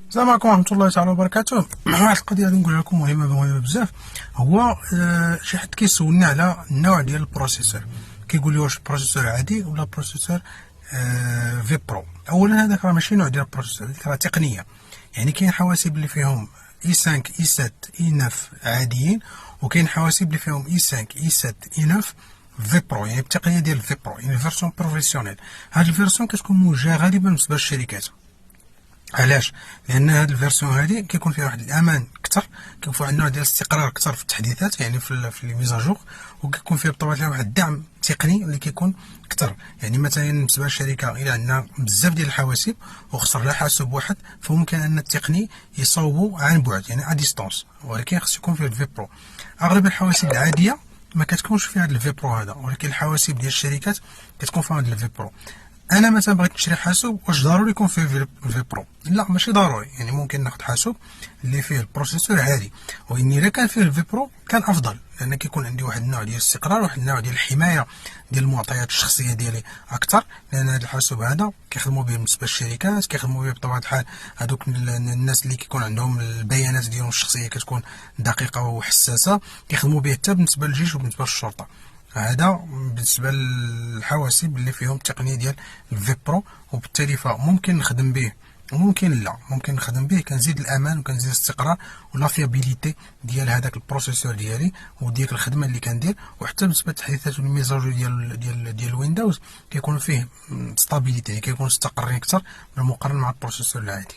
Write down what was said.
السلام عليكم ورحمة الله تعالى وبركاته. واحد القضية غادي نقولها لكم مهمة بزاف. هو شي حد كيسولني على النوع ديال البروسيسور، كيقول لي واش بروسيسور عادي ولا بروسيسور في برو. اولا هذاك راه ماشي نوع ديال البروسيسور، هذيك راه تقنية. يعني كاين حواسيب اللي فيهم اي 5 اي 7 اي 9 عاديين، وكاين حواسيب اللي فيهم اي 5 اي 7 اي 9 في برو، يعني التقنية ديال في برو، يعني فيرسون بروفيسيونيل. هاد الفيرسون كتكون موجهة غالبا بالنسبة للشركات. علاش؟ لان هاد الفيرسيون هادي كيكون فيها واحد الامان اكثر، كيكون فيها واحد النوع ديال الاستقرار اكثر في التحديثات، يعني في لي ميزاجور، وكيكون فيها بطبيعه الحال واحد الدعم تقني اللي كيكون اكثر. يعني مثلا بالنسبه للشركه الى عندنا بزاف ديال الحواسيب وخسر لها حاسوب واحد، فممكن ان التقني يصوبوا عن بعد، يعني ا ديستونس، ولكن خص يكون فيه الفي برو. اغلب الحواسيب العاديه ما كتكونش فيها هذا الفي برو هذا، ولكن الحواسيب ديال الشركات كتكون فيها هذا الفي برو. انا مثلا بغيت نشري حاسوب، واش ضروري يكون فيه في برو؟ لا، ماشي ضروري. يعني ممكن ناخذ حاسوب اللي فيه البروسيسور عادي، وان الا كان فيه الفي برو كان افضل، لان كيكون عندي واحد النوع ديال الاستقرار، واحد النوع ديال الحمايه ديال المعطيات الشخصيه ديالي اكثر. لان هذا الحاسوب هذا كيخدموا به بالنسبه للشركات، كيخدموا به بطبيعه الحال هذوك الناس اللي كيكون عندهم البيانات ديالهم الشخصيه كتكون دقيقه وحساسه، كيخدموا به حتى بالنسبه للجيش وبالنسبه للشرطه. هذا بالنسبه للحواسيب اللي فيهم التقنيه ديال الفي برو، وبالتالي فممكن نخدم به وممكن لا. ممكن نخدم به كنزيد الامان وكنزيد الاستقرار ولا فيابيليتي ديال هذاك البروسيسور ديالي وديك الخدمه اللي كندير. وحتى بالنسبه للتحديثات والميزاجو ديال ويندوز كيكون فيه ستابيليتي، يعني كيكون مستقرين اكثر بالمقارنه مع البروسيسور العادي.